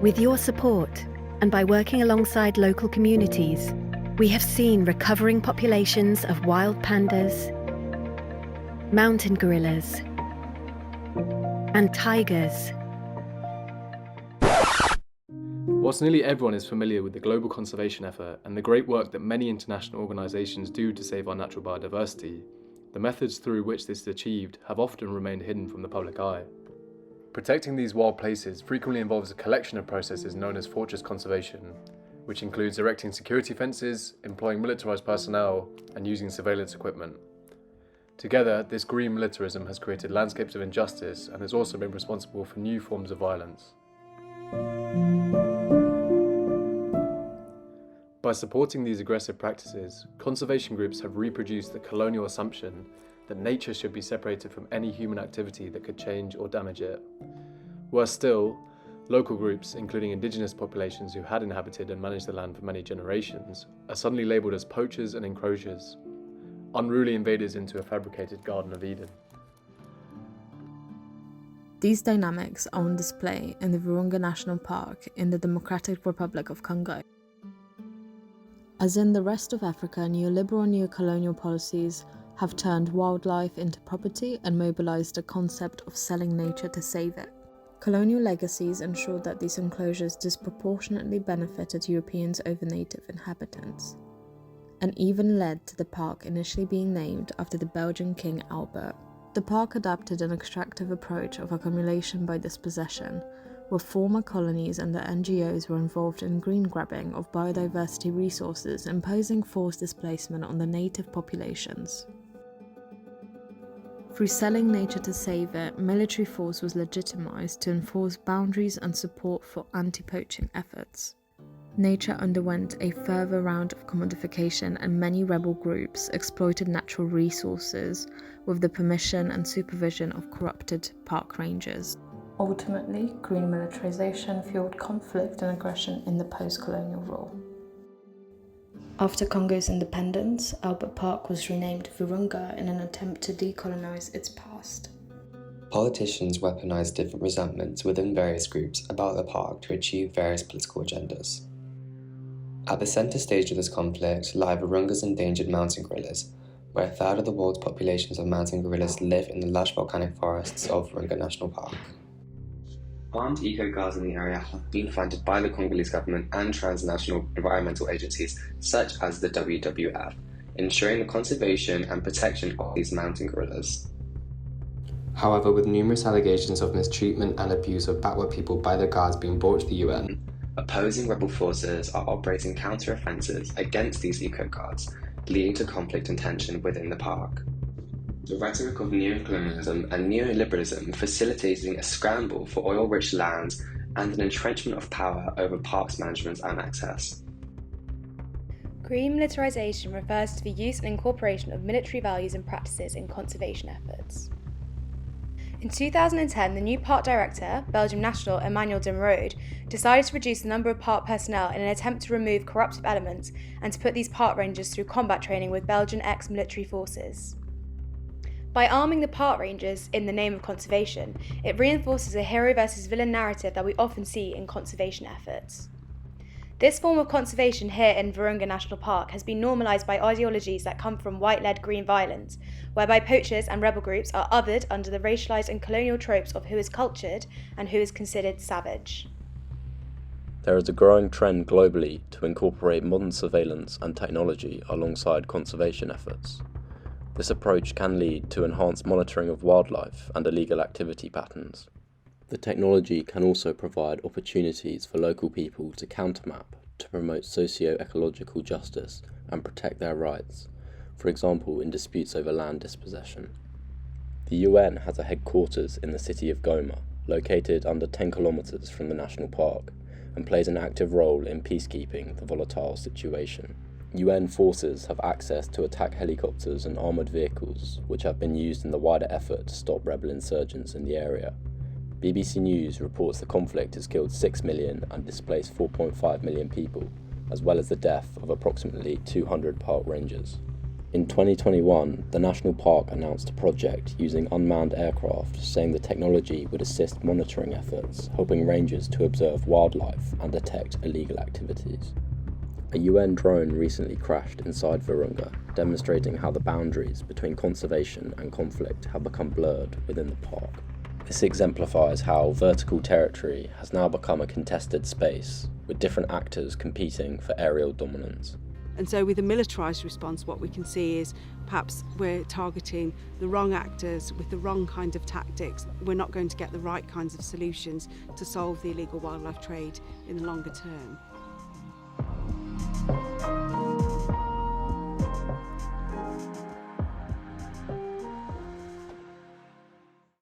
With your support, and by working alongside local communities, we have seen recovering populations of wild pandas, mountain gorillas, and tigers. Whilst nearly everyone is familiar with the global conservation effort and the great work that many international organisations do to save our natural biodiversity, the methods through which this is achieved have often remained hidden from the public eye. Protecting these wild places frequently involves a collection of processes known as fortress conservation, which includes erecting security fences, employing militarised personnel, and using surveillance equipment. Together, this green militarism has created landscapes of injustice and has also been responsible for new forms of violence. By supporting these aggressive practices, conservation groups have reproduced the colonial assumption that nature should be separated from any human activity that could change or damage it. Worse still, local groups, including indigenous populations who had inhabited and managed the land for many generations, are suddenly labelled as poachers and encroachers, unruly invaders into a fabricated Garden of Eden. These dynamics are on display in the Virunga National Park in the Democratic Republic of Congo. As in the rest of Africa, neoliberal neocolonial policies have turned wildlife into property and mobilised the concept of selling nature to save it. Colonial legacies ensured that these enclosures disproportionately benefited Europeans over native inhabitants, and even led to the park initially being named after the Belgian King Albert. The park adopted an extractive approach of accumulation by dispossession, where former colonies and the NGOs were involved in green grabbing of biodiversity resources, imposing forced displacement on the native populations. Through selling nature to save it, military force was legitimised to enforce boundaries and support for anti-poaching efforts. Nature underwent a further round of commodification, and many rebel groups exploited natural resources with the permission and supervision of corrupted park rangers. Ultimately, green militarisation fueled conflict and aggression in the post-colonial rule. After Congo's independence, Albert Park was renamed Virunga in an attempt to decolonise its past. Politicians weaponized different resentments within various groups about the park to achieve various political agendas. At the centre stage of this conflict lie Virunga's endangered mountain gorillas, where a third of the world's populations of mountain gorillas live in the lush volcanic forests of Virunga National Park. Armed eco-guards in the area have been funded by the Congolese government and transnational environmental agencies such as the WWF, ensuring the conservation and protection of these mountain gorillas. However, with numerous allegations of mistreatment and abuse of backward people by the guards being brought to the UN, opposing rebel forces are operating counter-offensives against these eco-guards, leading to conflict and tension within the park. The rhetoric of neocolonialism and neoliberalism facilitating a scramble for oil-rich lands and an entrenchment of power over parks management and access. Green militarisation refers to the use and incorporation of military values and practices in conservation efforts. In 2010, the new park director, Belgium National Emmanuel de Merode, decided to reduce the number of park personnel in an attempt to remove corruptive elements and to put these park rangers through combat training with Belgian ex-military forces. By arming the park rangers in the name of conservation, it reinforces a hero versus villain narrative that we often see in conservation efforts. This form of conservation here in Virunga National Park has been normalised by ideologies that come from white-led green violence, whereby poachers and rebel groups are othered under the racialised and colonial tropes of who is cultured and who is considered savage. There is a growing trend globally to incorporate modern surveillance and technology alongside conservation efforts. This approach can lead to enhanced monitoring of wildlife and illegal activity patterns. The technology can also provide opportunities for local people to countermap to promote socio-ecological justice and protect their rights, for example in disputes over land dispossession. The UN has a headquarters in the city of Goma, located under 10 kilometers from the national park, and plays an active role in peacekeeping the volatile situation. UN forces have access to attack helicopters and armoured vehicles, which have been used in the wider effort to stop rebel insurgents in the area. BBC News reports the conflict has killed 6 million and displaced 4.5 million people, as well as the death of approximately 200 park rangers. In 2021, the National Park announced a project using unmanned aircraft, saying the technology would assist monitoring efforts, helping rangers to observe wildlife and detect illegal activities. A UN drone recently crashed inside Virunga, demonstrating how the boundaries between conservation and conflict have become blurred within the park. This exemplifies how vertical territory has now become a contested space, with different actors competing for aerial dominance. And so with a militarised response, what we can see is perhaps we're targeting the wrong actors with the wrong kind of tactics. We're not going to get the right kinds of solutions to solve the illegal wildlife trade in the longer term.